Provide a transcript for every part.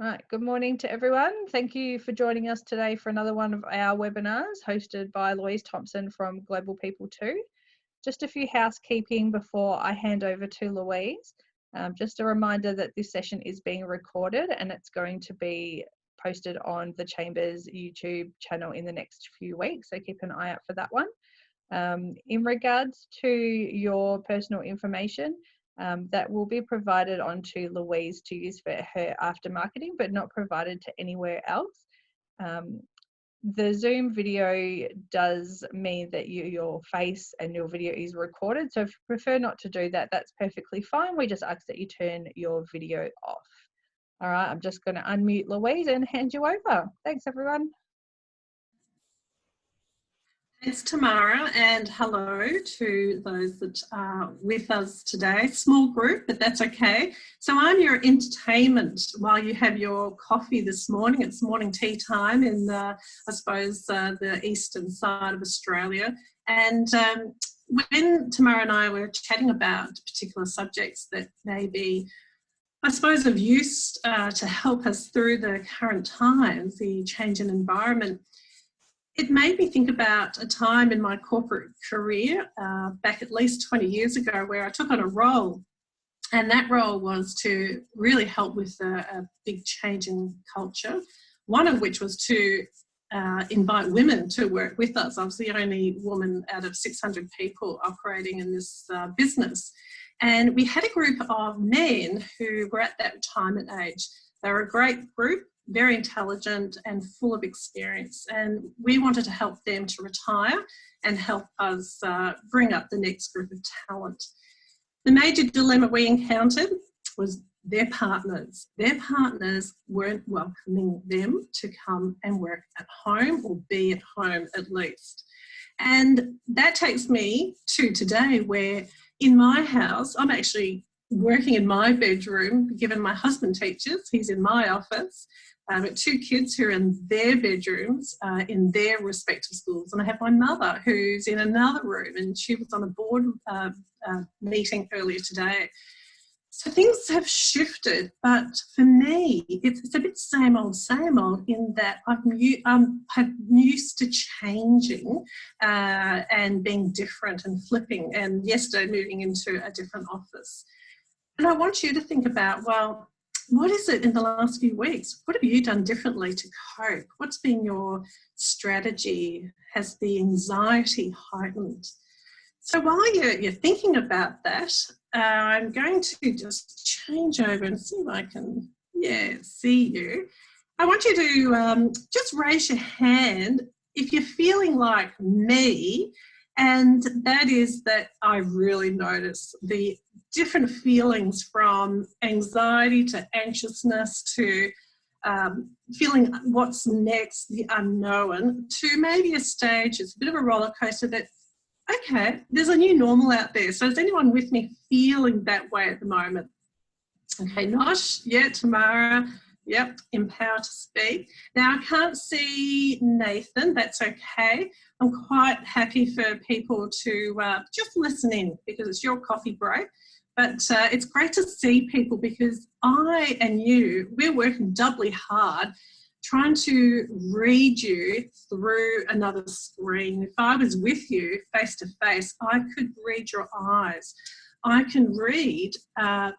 Right, good morning to everyone. Thank you for joining us today for another one of our webinars hosted by Louise Thomson from Global People 2. Just a few housekeeping before I hand over to Louise. Just a reminder that this session is being recorded and it's going to be posted on the Chamber's YouTube channel in the next few weeks, so keep an eye out for that one. In regards to your personal information, that will be provided onto Louise to use for her after marketing, but not provided to anywhere else. The Zoom video does mean that your face and your video is recorded. So if you prefer not to do that, that's perfectly fine. We just ask that you turn your video off. All right, I'm just going to unmute Louise and hand you over. Thanks, everyone. Thanks, Tamara, and hello to those that are with us today. Small group, but that's okay. So I'm your entertainment while you have your coffee this morning. It's morning tea time in, I suppose, the eastern side of Australia. And when Tamara and I were chatting about particular subjects that may be, I suppose, of use to help us through the current times, the change in environment, it made me think about a time in my corporate career back at least 20 years ago where I took on a role, and that role was to really help with a big change in culture, one of which was to invite women to work with us. I was the only woman out of 600 people operating in this business, and we had a group of men who were at that retirement age. They were a great group, very intelligent and full of experience, and we wanted to help them to retire and help us bring up the next group of talent. The major dilemma we encountered was their partners. Their partners weren't welcoming them to come and work at home or be at home at least. And that takes me to today, where in my house, I'm actually working in my bedroom, given my husband teaches, he's in my office. I've got two kids who are in their bedrooms in their respective schools, and I have my mother who's in another room, and she was on a board meeting earlier today. So things have shifted, but for me, it's a bit same old in that I'm used to changing and being different and flipping, and yesterday moving into a different office. And I want you to think about, well, what is it in the last few weeks? What have you done differently to cope? What's been your strategy? Has the anxiety heightened? So while you're thinking about that, I'm going to just change over and see if I can, see you. I want you to just raise your hand if you're feeling like me, and that is that I really notice the different feelings from anxiety to anxiousness to feeling what's next, the unknown, to maybe a stage, it's a bit of a roller coaster that, okay, there's a new normal out there. So is anyone with me feeling that way at the moment? Okay, Nosh, yeah, Tamara, yep, empowered to speak. Now I can't see Nathan, that's okay. I'm quite happy for people to just listen in because it's your coffee break. But it's great to see people because I and you, we're working doubly hard trying to read you through another screen. If I was with you face to face, I could read your eyes. I can read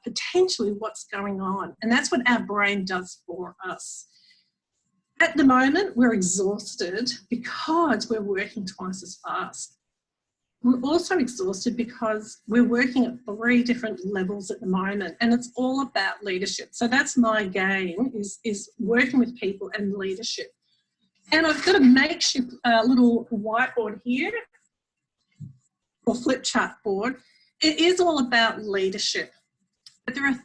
potentially what's going on. And that's what our brain does for us. At the moment, we're exhausted because we're working twice as fast. We're also exhausted because we're working at 3 different levels at the moment, and it's all about leadership. So that's my game, is working with people and leadership. And I've got a makeshift little whiteboard here, or flip chart board. It is all about leadership, but there are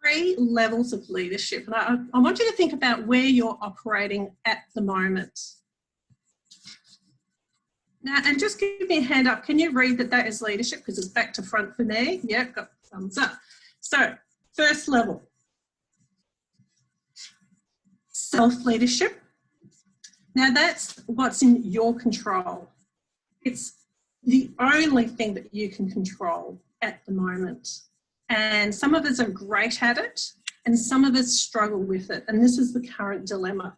3 levels of leadership. And I want you to think about where you're operating at the moment. Now, and just give me a hand up. Can you read that is leadership? Because it's back to front for me. Yeah, got thumbs up. So, first level. Self-leadership. Now, that's what's in your control. It's the only thing that you can control at the moment. And some of us are great at it, And some of us struggle with it, and this is the current dilemma.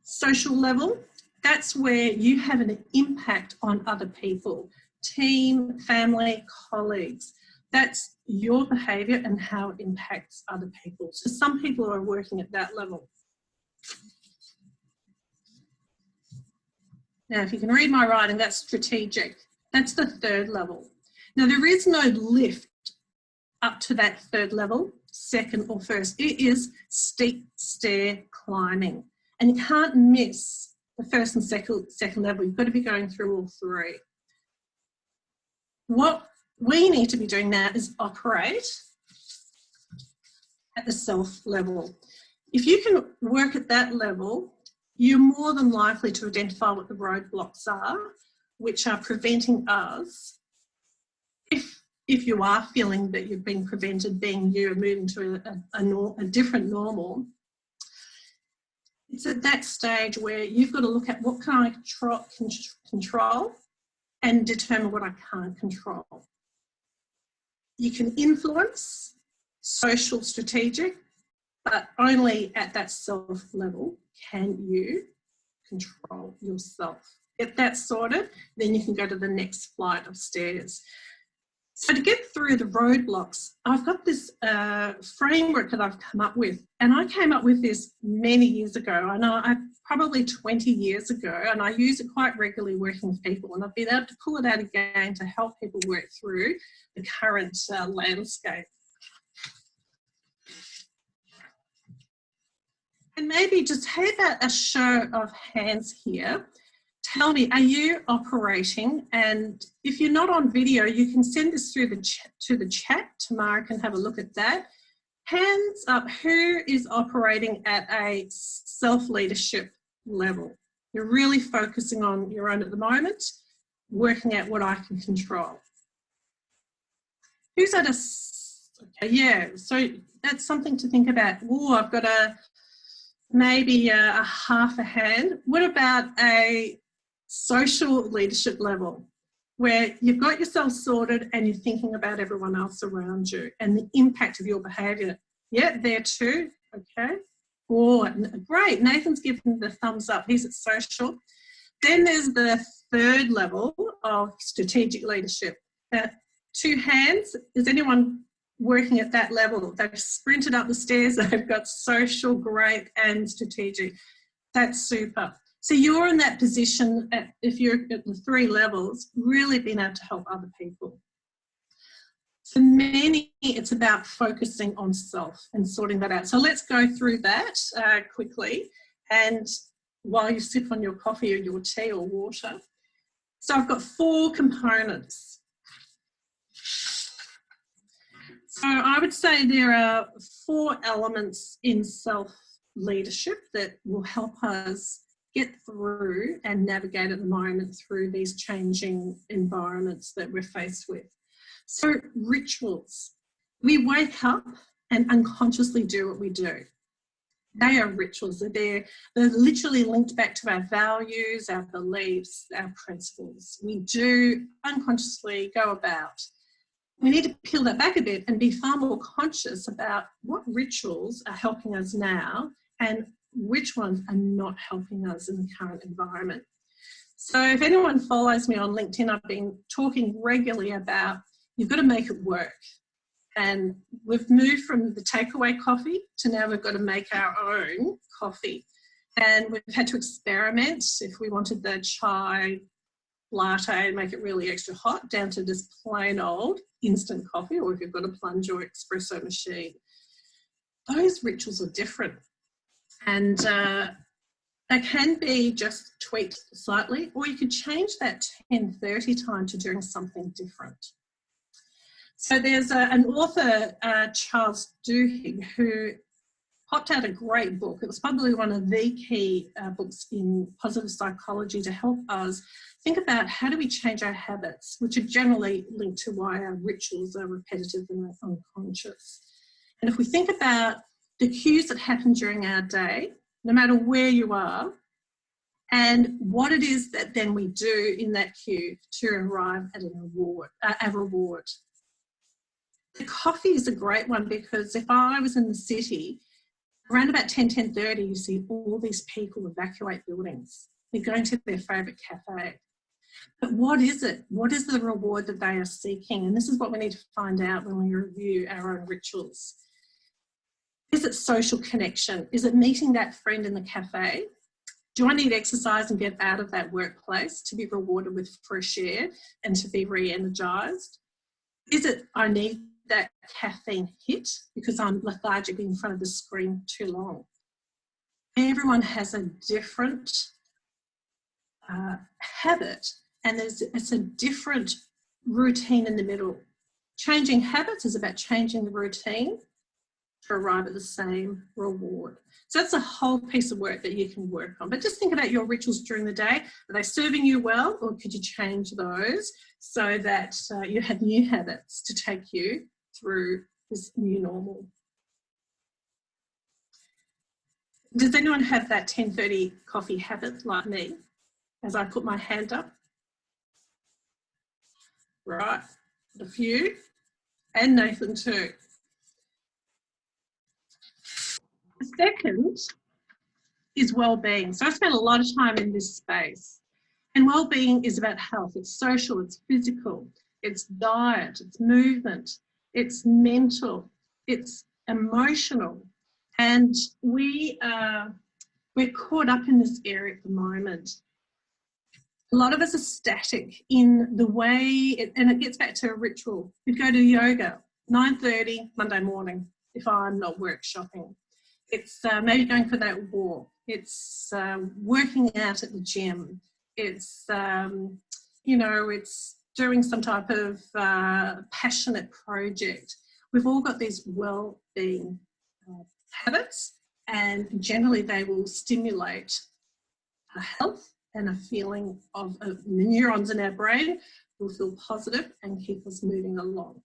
Social level, that's where you have an impact on other people, team, family, colleagues. That's your behaviour and how it impacts other people. So some people are working at that level. Now, if you can read my writing, that's strategic. That's the third level. Now, there is no lift up to that third level, second or first. It is steep stair climbing. And you can't miss the first and second level. You've got to be going through all three. What we need to be doing now is operate at the self level. If you can work at that level, you're more than likely to identify what the roadblocks are, which are preventing us, if you are feeling that you've been prevented being you and moving to a different normal. It's at that stage where you've got to look at what can I control and determine what I can't control. You can influence social, strategic, but only at that self level can you control yourself. Get that sorted, then you can go to the next flight of stairs. So to get through the roadblocks, I've got this framework that I've come up with, and I came up with this many years ago. I know probably 20 years ago, and I use it quite regularly working with people, and I've been able to pull it out again to help people work through the current landscape. And maybe just how about a show of hands here? Tell me, are you operating? And if you're not on video, you can send this through to the chat. Tamara can have a look at that. Hands up, who is operating at a self-leadership level? You're really focusing on your own at the moment, working out what I can control. Who's at a, okay, yeah, so that's something to think about. Oh, I've got maybe a half a hand. What about a social leadership level where you've got yourself sorted and you're thinking about everyone else around you and the impact of your behaviour? Yeah, there too. Okay. Oh, great. Nathan's given the thumbs up. He's at social. Then there's the third level of strategic leadership. Two hands. Is anyone working at that level? They've sprinted up the stairs. They've got social, great, and strategic. That's super. So you're in that position, if you're at the three levels, really being able to help other people. For many, it's about focusing on self and sorting that out. So let's go through that quickly. And while you sip on your coffee or your tea or water. So I've got 4 components. So I would say there are 4 elements in self-leadership that will help us get through and navigate at the moment through these changing environments that we're faced with. So rituals. We wake up and unconsciously do what we do. They are rituals. They're literally linked back to our values, our beliefs, our principles. We do unconsciously go about. We need to peel that back a bit and be far more conscious about what rituals are helping us now and which ones are not helping us in the current environment. So if anyone follows me on LinkedIn, I've been talking regularly about you've got to make it work. And we've moved from the takeaway coffee to now we've got to make our own coffee. And we've had to experiment if we wanted the chai latte and make it really extra hot down to just plain old instant coffee, or if you've got a plunge or espresso machine. Those rituals are different. And they can be just tweaked slightly, or you could change that 10:30 time to doing something different. So there's an author, Charles Duhigg, who popped out a great book. It was probably one of the key books in positive psychology to help us think about how do we change our habits, which are generally linked to why our rituals are repetitive and unconscious. And if we think about the cues that happen during our day, no matter where you are, and what it is that then we do in that cue to arrive at a reward. The coffee is a great one because if I was in the city, around about 10:30, you see all these people evacuate buildings. They're going to their favourite cafe. But what is it? What is the reward that they are seeking? And this is what we need to find out when we review our own rituals. Is it social connection? Is it meeting that friend in the cafe? Do I need exercise and get out of that workplace to be rewarded with fresh air and to be re-energised? Is it I need that caffeine hit because I'm lethargic in front of the screen too long? Everyone has a different habit, and it's a different routine in the middle. Changing habits is about changing the routine to arrive at the same reward. So that's a whole piece of work that you can work on. But just think about your rituals during the day. Are they serving you well, or could you change those so that you have new habits to take you through this new normal? Does anyone have that 10:30 coffee habit like me, as I put my hand up? Right, a few, and Nathan too. The second is well-being. So I spent a lot of time in this space. And well-being is about health. It's social, it's physical, it's diet, it's movement, it's mental, it's emotional. And we're caught up in this area at the moment. A lot of us are static in the way, and it gets back to a ritual. We'd go to yoga, 9:30 Monday morning, if I'm not workshopping. It's maybe going for that walk. It's working out at the gym. It's, it's doing some type of passionate project. We've all got these well-being habits, and generally they will stimulate a health and a feeling of the neurons in our brain will feel positive and keep us moving along.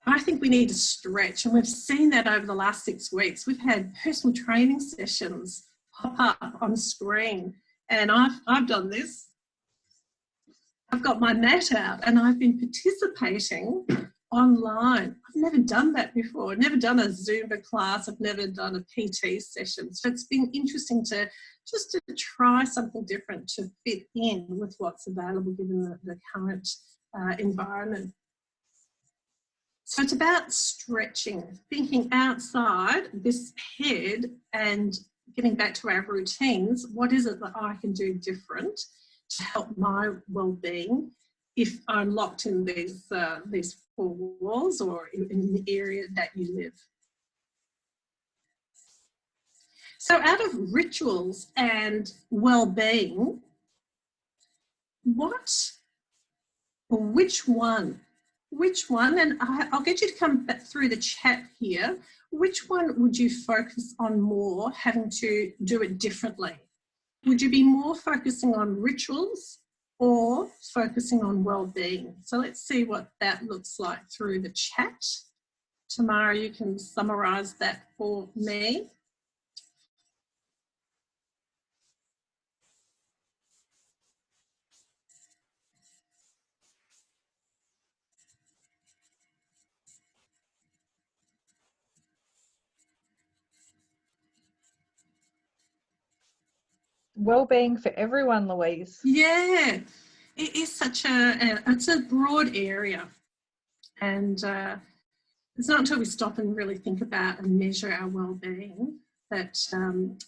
I think we need to stretch, and we've seen that over the last 6 weeks. We've had personal training sessions pop up on screen, and I've done this. I've got my mat out and I've been participating online. I've never done that before. I've never done a Zumba class. I've never done a PT session. So it's been interesting to try something different to fit in with what's available given the current environment. So it's about stretching, thinking outside this head and getting back to our routines. What is it that I can do different to help my well-being if I'm locked in these four walls or in the area that you live? So out of rituals and well-being, which one, and I'll get you to come back through the chat here, which one would you focus on more, having to do it differently? Would you be more focusing on rituals or focusing on well-being? So let's see what that looks like through the chat. Tamara, you can summarise that for me. Well-being for everyone, Louise. Yeah, it is such it's a broad area, and it's not until we stop and really think about and measure our well-being that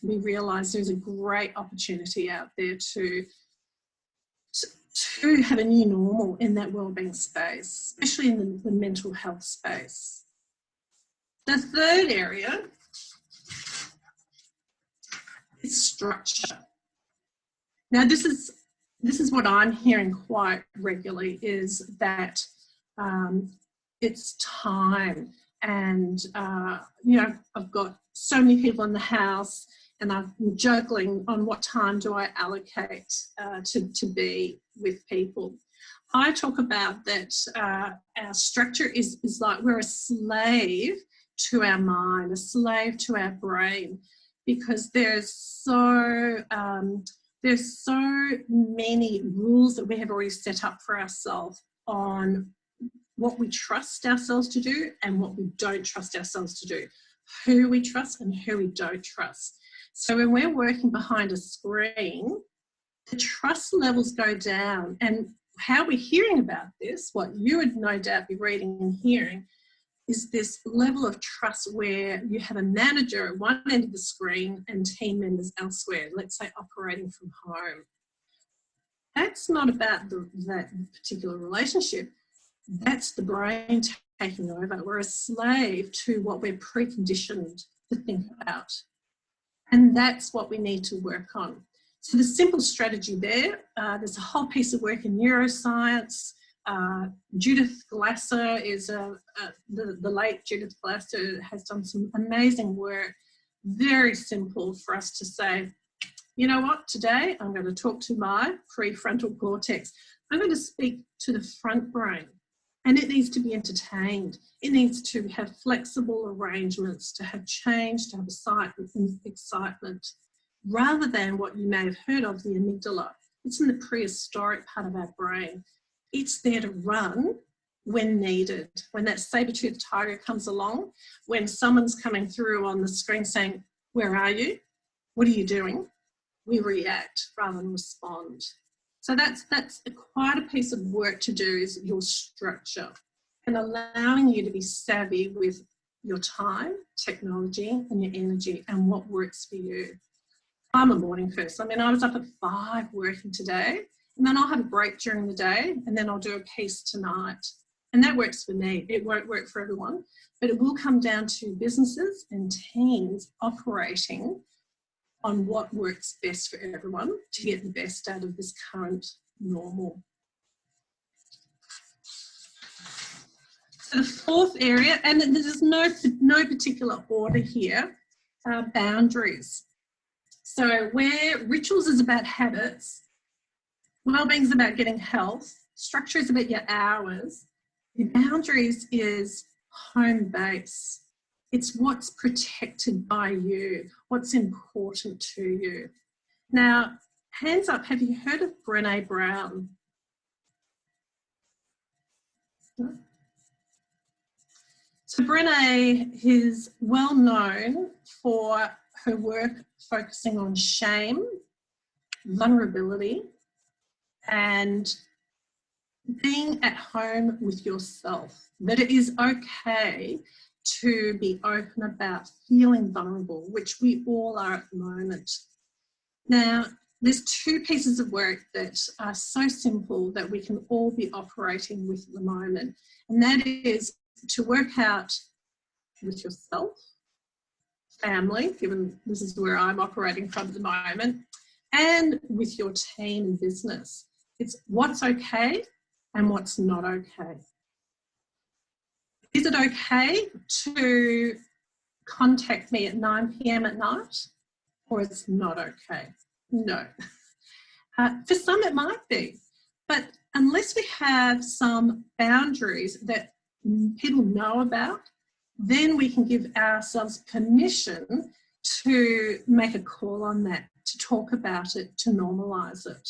we realise there's a great opportunity out there to have a new normal in that well-being space, especially in the mental health space. The third area is structure. Now, this is what I'm hearing quite regularly, is that it's time, and I've got so many people in the house, and I'm juggling on what time do I allocate to be with people. I talk about that our structure is like we're a slave to our mind, a slave to our brain, because there's so many rules that we have already set up for ourselves on what we trust ourselves to do and what we don't trust ourselves to do, who we trust and who we don't trust. So when we're working behind a screen, the trust levels go down. And how we're hearing about this, what you would no doubt be reading and hearing, is this level of trust where you have a manager at one end of the screen and team members elsewhere, let's say operating from home. That's not about that particular relationship. That's the brain taking over. We're a slave to what we're preconditioned to think about. And that's what we need to work on. So the simple strategy there's a whole piece of work in neuroscience. Judith Glasser is the late Judith Glasser has done some amazing work, very simple for us to say, you know what, today I'm going to talk to my prefrontal cortex. I'm going to speak to the front brain, and it needs to be entertained. It needs to have flexible arrangements, to have change, to have excitement, rather than what you may have heard of, the amygdala. It's in the prehistoric part of our brain. It's there to run when needed. When that saber-toothed tiger comes along, when someone's coming through on the screen saying, where are you? What are you doing? We react rather than respond. So that's quite a piece of work to do, is your structure and allowing you to be savvy with your time, technology and your energy and what works for you. I'm a morning person. I mean, I was up at 5 working today, and then I'll have a break during the day, and then I'll do a piece tonight. And that works for me. It won't work for everyone, but it will come down to businesses and teams operating on what works best for everyone to get the best out of this current normal. So the fourth area, and there's no particular order here, are boundaries. So where rituals is about habits, wellbeing is about getting health, structure is about your hours, the boundaries is home base. It's what's protected by you, what's important to you. Now, hands up, have you heard of Brene Brown? No? So Brene is well known for her work focusing on shame, vulnerability, and being at home with yourself. That it is okay to be open about feeling vulnerable, which we all are at the moment. Now, there's 2 pieces of work that are so simple that we can all be operating with at the moment, and that is to work out with yourself, family, given this is where I'm operating from at the moment, and with your team and business. It's what's okay and what's not okay. Is it okay to contact me at 9 p.m. at night, or it's not okay? No. For some it might be, but unless we have some boundaries that people know about, then we can give ourselves permission to make a call on that, to talk about it, to normalise it.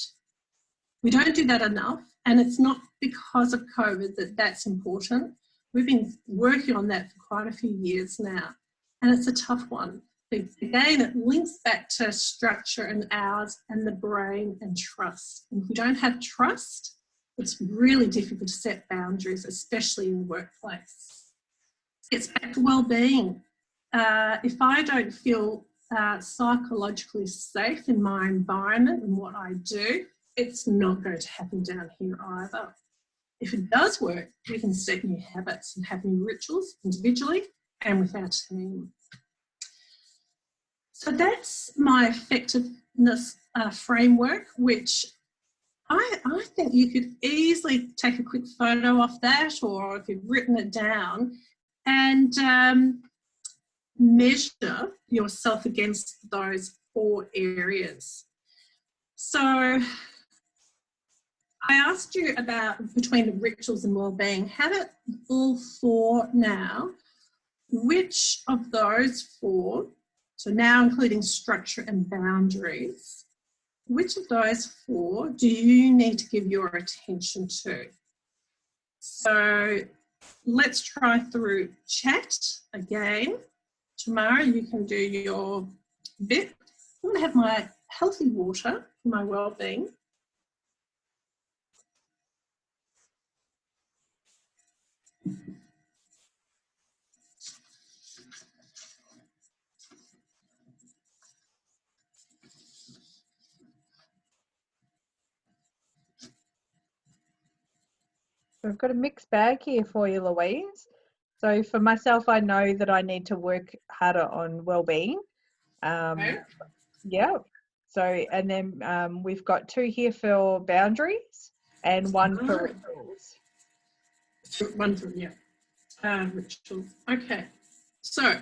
We don't do that enough, and it's not because of COVID that that's important. We've been working on that for quite a few years now, and it's a tough one. But again, it links back to structure and hours and the brain and trust. And if we don't have trust, it's really difficult to set boundaries, especially in the workplace. It gets back to well-being. If I don't feel psychologically safe in my environment and what I do, it's not going to happen down here either. If it does work, we can set new habits and have new rituals individually and with our team. So that's my effectiveness framework, which I think you could easily take a quick photo of that, or if you've written it down, and measure yourself against those 4 areas. So I asked you about between the rituals and wellbeing, have it all 4 now. Which of those 4, so now including structure and boundaries, which of those 4 do you need to give your attention to? So let's try through chat again. Tamara, you can do your bit. I'm going to have my healthy water for my well-being. We've got a mixed bag here for you, Louise. So for myself, I know that I need to work harder on well-being. Okay. Yeah. So, and then we've got 2 here for boundaries and 1 for rituals. One for, yeah, rituals. Okay. So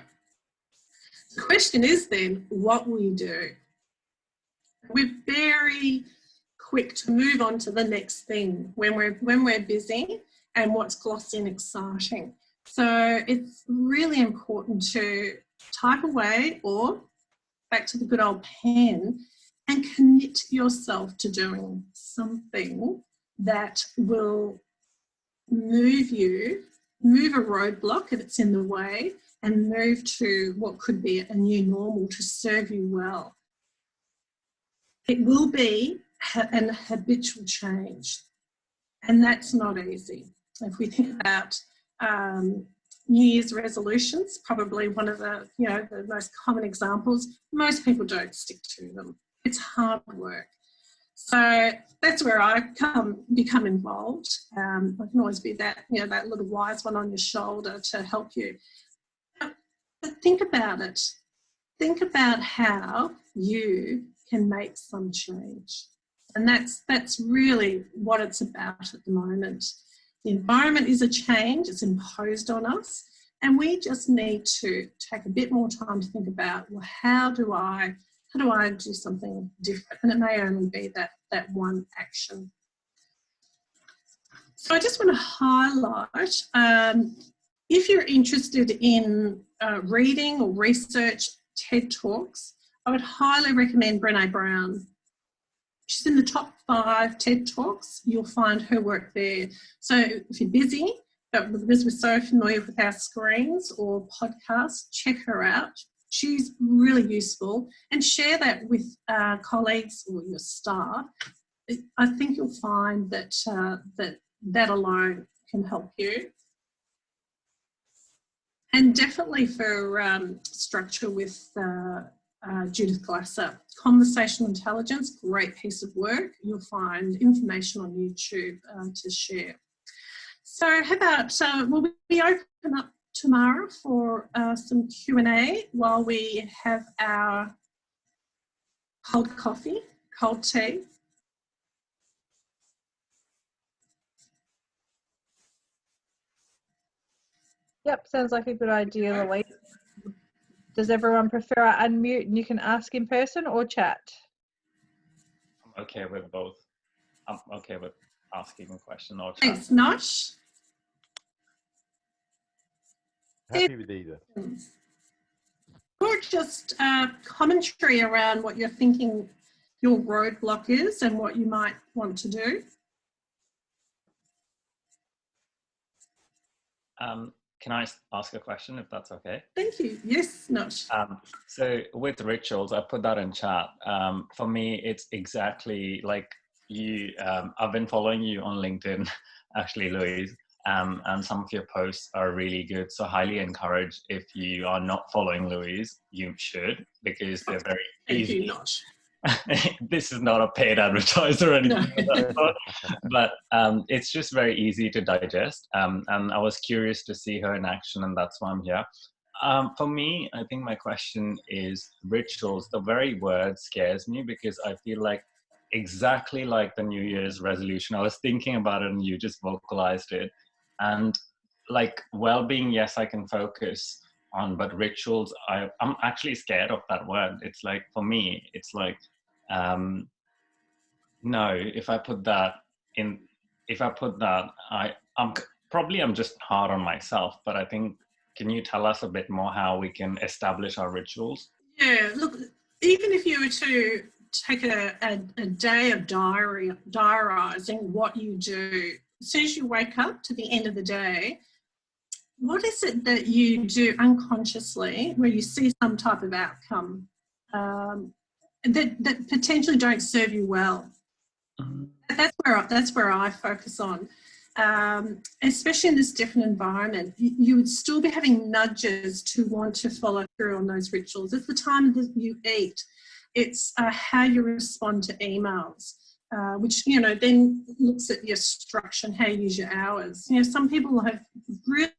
the question is then, what will you do? We're very quick to move on to the next thing when we're busy and what's glossy and exciting. So it's really important to type away or back to the good old pen and commit yourself to doing something that will move a roadblock if it's in the way, and move to what could be a new normal to serve you well. It will be an habitual change, and that's not easy. If we think about New Year's resolutions, probably one of the most common examples, most people don't stick to them. It's hard work. So that's where I become involved. I can always be that little wise one on your shoulder to help you. But think about it. Think about how you can make some change. And that's really what it's about at the moment. The environment is a change, it's imposed on us, and we just need to take a bit more time to think about, well, how do I do something different? And it may only be that one action. So I just want to highlight, if you're interested in reading or research TED Talks, I would highly recommend Brene Brown. She's in the top 5 TED Talks. You'll find her work there. So if you're busy, but because we're so familiar with our screens or podcasts, check her out. She's really useful, and share that with colleagues or your staff. I think you'll find that that alone can help you. And definitely for structure with Judith Glasser. Conversational intelligence, great piece of work. You'll find information on YouTube to share. So how about, will we open up Tamara for some Q&A while we have our cold coffee, cold tea? Yep, sounds like a good idea, Louise. Does everyone prefer I unmute and you can ask in person or chat? I'm okay with both. I'm okay with asking a question or chat. Thanks, Nosh. Happy with either. Or just commentary around what you're thinking your roadblock is and what you might want to do. Can I ask a question if that's okay? Thank you. Yes, Nosh. So with rituals, I put that in chat. For me, it's exactly like you. I've been following you on LinkedIn, actually, Louise, and some of your posts are really good. So highly encourage, if you are not following Louise, you should, because they're very easy. Thank you, Nosh. This is not a paid advertiser or anything, No. but it's just very easy to digest. And I was curious to see her in action, and that's why I'm here. For me, I think my question is rituals. The very word scares me, because I feel like exactly like the New Year's resolution, I was thinking about it and you just vocalized it. And like well-being, yes, I can focus on, but rituals, I'm actually scared of that word. It's like, for me, it's like, no, if I put that, I'm just hard on myself. But I think, can you tell us a bit more how we can establish our rituals? Yeah, look, even if you were to take a day of diarising what you do, as soon as you wake up to the end of the day, what is it that you do unconsciously where you see some type of outcome that potentially don't serve you well? That's where I focus on, especially in this different environment. You would still be having nudges to want to follow through on those rituals. It's the time that you eat. It's how you respond to emails, which, you know, then looks at your structure and how you use your hours. You know, some people have really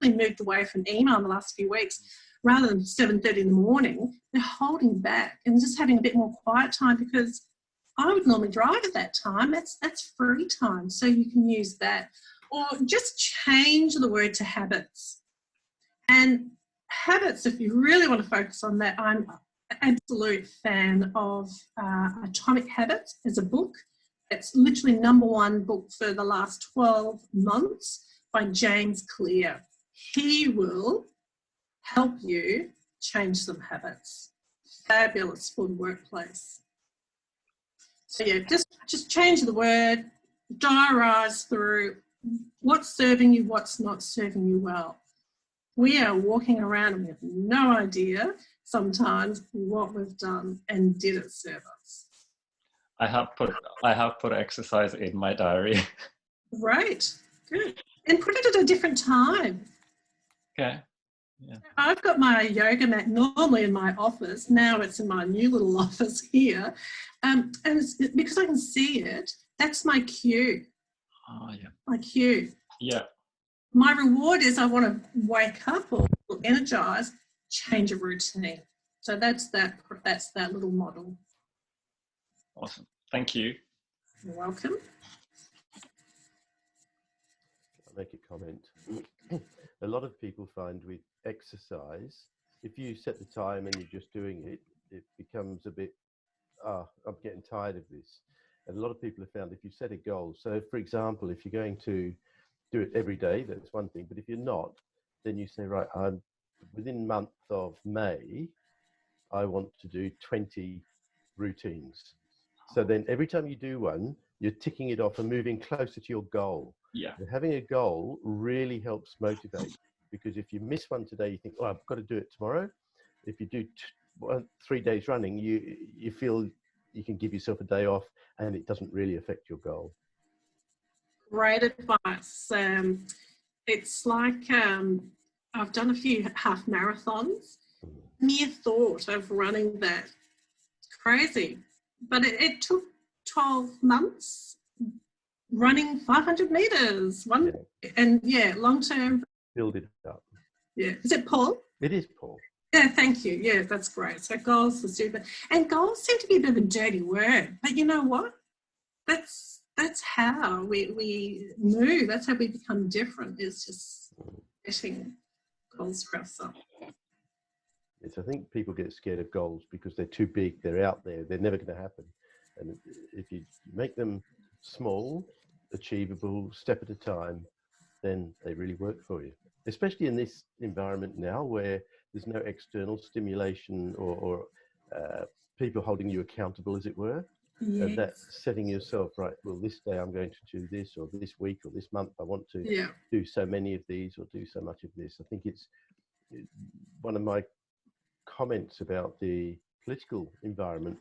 moved away from email in the last few weeks. Rather than 7:30 in the morning, they're holding back and just having a bit more quiet time, because I would normally drive at that time. That's free time, so you can use that. Or just change the word to habits. And habits, if you really want to focus on that, I'm an absolute fan of Atomic Habits as a book. It's literally #1 book for the last 12 months by James Clear. He will help you change some habits. Fabulous for the workplace. So yeah, just change the word, diarise through what's serving you, what's not serving you well. We are walking around and we have no idea sometimes what we've done and did it serve us. I have put exercise in my diary. Right, good. And put it at a different time. Okay. Yeah. I've got my yoga mat normally in my office. Now it's in my new little office here. And it's, because I can see it, that's my cue. Oh, yeah. My cue. Yeah. My reward is I want to wake up or feel energized, change a routine. So that's that little model. Awesome. Thank you. You're welcome. I'll make a comment. A lot of people find with exercise, if you set the time and you're just doing it, it becomes a bit, I'm getting tired of this. And a lot of people have found if you set a goal, so for example, if you're going to do it every day, that's one thing. But if you're not, then you say, right, within the month of May, I want to do 20 routines. So then every time you do one, you're ticking it off and moving closer to your goal. Yeah. And having a goal really helps motivate, because if you miss one today, you think, oh, I've got to do it tomorrow. If you do 3 days running, you feel you can give yourself a day off and it doesn't really affect your goal. Great advice. It's like I've done a few half marathons. Mere thought of running that, crazy. But it took 12 months running 500 meters. And yeah, long term. Build it up. Yeah. Is it Paul? It is Paul. Yeah, thank you. Yeah, that's great. So goals are super. And goals seem to be a bit of a dirty word. But you know what? That's how we move. That's how we become different, is just setting goals for ourselves. Yes, I think people get scared of goals because they're too big, they're out there, they're never going to happen. And if you make them small, achievable, step at a time, then they really work for you. Especially in this environment now where there's no external stimulation or people holding you accountable, as it were. Yes. That setting yourself, right, well, this day I'm going to do this, or this week or this month I want to do so many of these or do so much of this. I think it's one of my comments about the political environment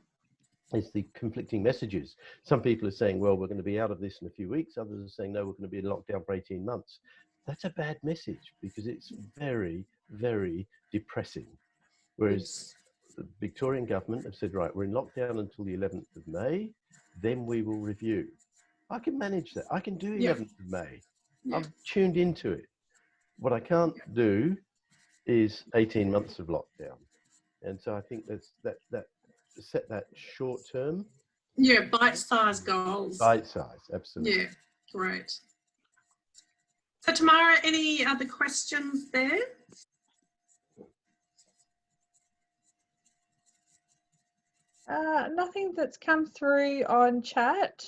is the conflicting messages. Some people are saying, well, we're going to be out of this in a few weeks. Others are saying, no, we're going to be in lockdown for 18 months. That's a bad message because it's very, very depressing. Whereas the Victorian government have said, right, we're in lockdown until the 11th of May, then we will review. I can manage that. I can do 11th of May. I'm tuned into it. What I can't do is 18 months of lockdown. And so I think that set that short term. Yeah, bite-sized goals. Bite-sized, absolutely. Yeah, great. So Tamara, any other questions there? Nothing that's come through on chat.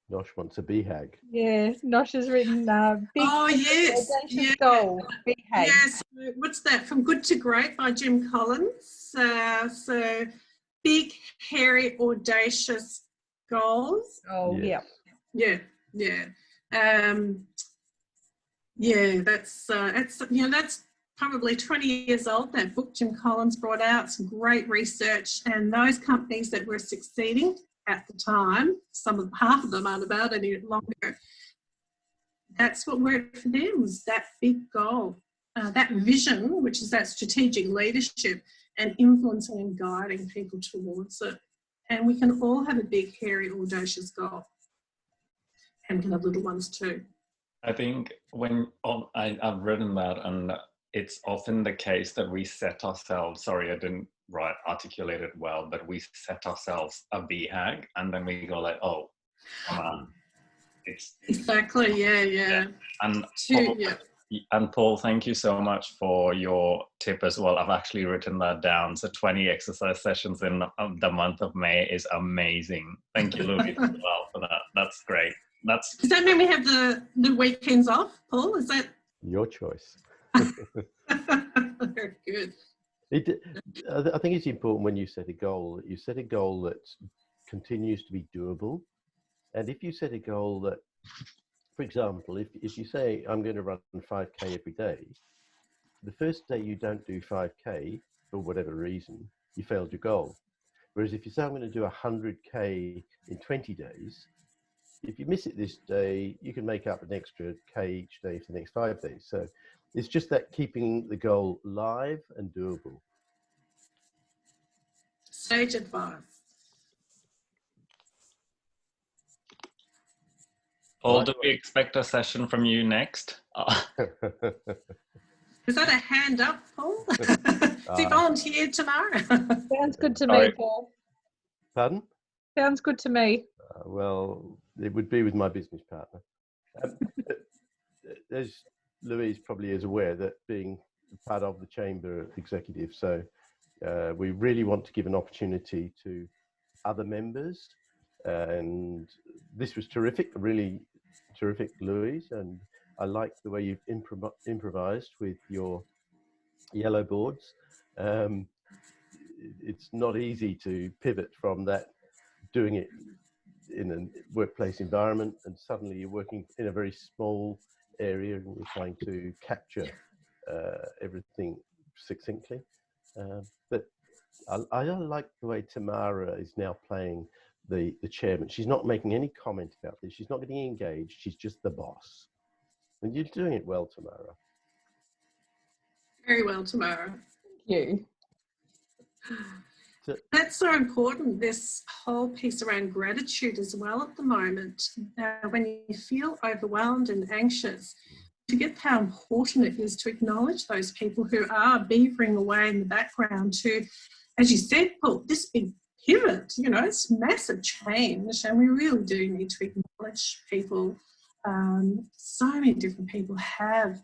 Nosh wants a BHAG. Yeah, Nosh has written big audacious goal, BHAG. Yes, what's that? From Good to Great by Jim Collins. So big, hairy, audacious goals. Oh, Yes. Yeah, Yeah. Yeah, that's probably 20 years old, that book Jim Collins brought out, some great research, and those companies that were succeeding at the time, half of them aren't about any longer, that's what worked for them, was that big goal, that vision, which is that strategic leadership and influencing and guiding people towards it. And we can all have a big, hairy, audacious goal, and we can have little ones too. I think I've written that, and it's often the case that we set ourselves, sorry, I didn't articulate it well, but we set ourselves a BHAG, and then we go like, oh, come on. Exactly, yeah. And Paul, thank you so much for your tip as well. I've actually written that down. So 20 exercise sessions in the month of May is amazing. Thank you, Louise, as well for that. That's great. Does that mean we have the weekends off, Paul? Is that your choice? Very good. I think it's important when you set a goal that continues to be doable. And if you set a goal that, for example, if you say, I'm going to run 5K every day, the first day you don't do 5K, for whatever reason, you failed your goal. Whereas if you say, I'm going to do 100K in 20 days, if you miss it this day, you can make up an extra K each day for the next 5 days. So it's just that keeping the goal live and doable. Sage advice. Paul, do we expect a session from you next? Is that a hand up, Paul? Has he volunteered tomorrow? Sounds good to me, Paul. Pardon? Sounds good to me. Well, it would be with my business partner. As Louise probably is aware, that being part of the Chamber Executive, so we really want to give an opportunity to other members. And this was terrific, really terrific, Louise. And I like the way you've improvised with your yellow boards. It's not easy to pivot from that, doing it in a workplace environment, and suddenly you're working in a very small area and you're trying to capture everything succinctly. But I like the way Tamara is now playing the chairman. She's not making any comment about this. She's not getting engaged. She's just the boss. And you're doing it well, Tamara. Very well, Tamara. Thank you. That's so important, this whole piece around gratitude as well at the moment. When you feel overwhelmed and anxious, forget how important it is to acknowledge those people who are beavering away in the background to, as you said, Paul, this big pivot, it's massive change, and we really do need to acknowledge people. So many different people have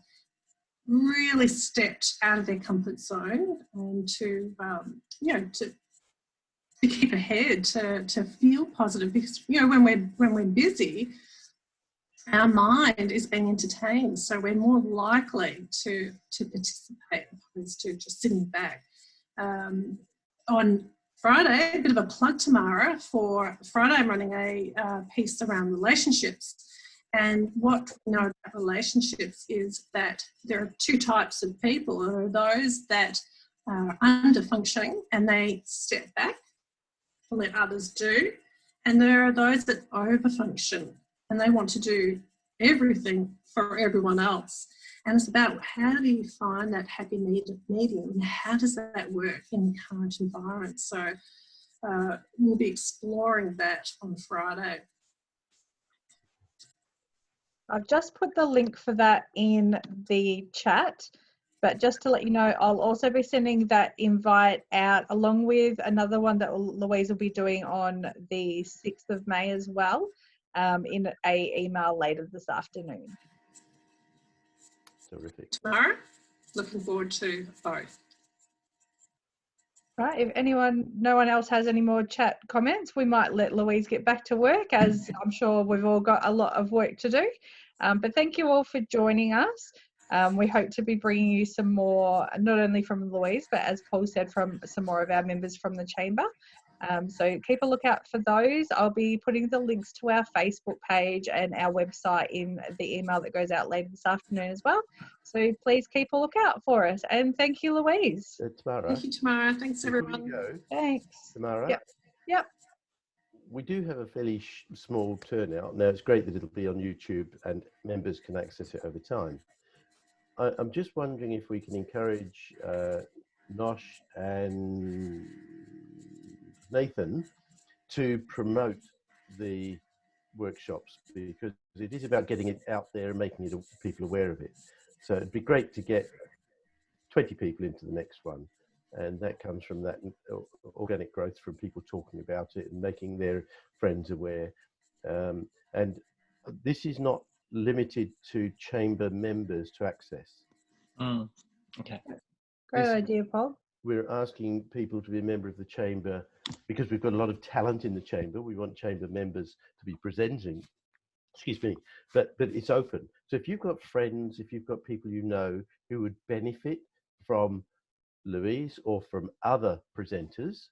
really stepped out of their comfort zone and to keep ahead, to feel positive, because when we're busy, our mind is being entertained, so we're more likely to participate opposed to just sitting back. On Friday, a bit of a plug, Tamara, for Friday I'm running a piece around relationships, and what we know about relationships is that there are two types of people. There are those that are under-functioning and they step back and let others do, and there are those that over-function and they want to do everything for everyone else. And it's about, how do you find that happy medium? How does that work in the current environment? So we'll be exploring that on Friday. I've just put the link for that in the chat, but just to let you know, I'll also be sending that invite out along with another one that Louise will be doing on the 6th of May as well, in a email later this afternoon. Terrific. Tomorrow, looking forward to both. Right, if no one else has any more chat comments, we might let Louise get back to work, as I'm sure we've all got a lot of work to do. But thank you all for joining us. We hope to be bringing you some more, not only from Louise, but as Paul said, from some more of our members from the Chamber. So keep a lookout for those. I'll be putting the links to our Facebook page and our website in the email that goes out later this afternoon as well. So please keep a lookout for it. And thank you, Louise. Tamara. Thank you, Tamara. Thanks, everyone. Thanks. Tamara. Yep. We do have a fairly small turnout. Now, it's great that it'll be on YouTube and members can access it over time. I'm just wondering if we can encourage Nosh and Nathan to promote the workshops, because it is about getting it out there and making people aware of it. So it'd be great to get 20 people into the next one, and that comes from that organic growth from people talking about it and making their friends aware. And this is not limited to chamber members to access. Okay. Great idea, Paul. We're asking people to be a member of the chamber because we've got a lot of talent in the chamber. We want chamber members to be presenting, excuse me, but it's open. So if you've got friends, if you've got people you know who would benefit from Louise or from other presenters,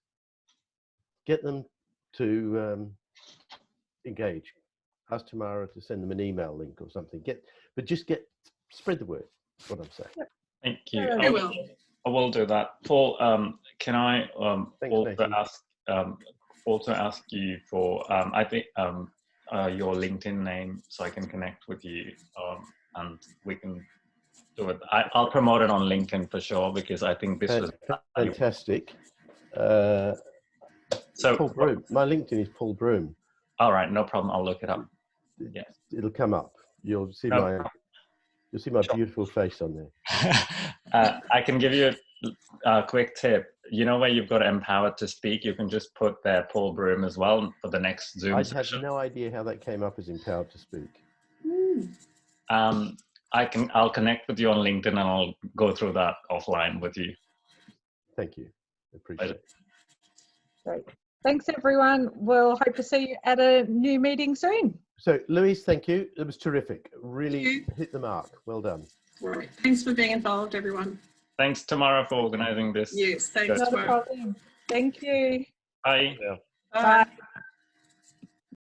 get them to engage. Ask Tamara to send them an email link or something. Spread the word. That's what I'm saying. Thank you. I will do that. Paul, can I also ask you for I think your LinkedIn name so I can connect with you, and we can do it. I'll promote it on LinkedIn for sure, because I think this was fantastic. So Paul Broom. My LinkedIn is Paul Broom. All right, no problem. I'll look it up. Yeah, it'll come up. You'll see my beautiful face on there. I can give you a quick tip. You know where you've got Empowered to Speak? You can just put there Paul Broom as well for the next Zoom session. I have no idea how that came up as Empowered to Speak. I'll connect with you on LinkedIn and I'll go through that offline with you. Thank you. Appreciate it. Great. Thanks, everyone. We'll hope to see you at a new meeting soon. So, Louise, thank you. It was terrific. Really hit the mark. Well done. Right. Thanks for being involved, everyone. Thanks, Tamara, for organising this. Yes, thanks, Not a problem. Thank you. Bye. Bye. Bye.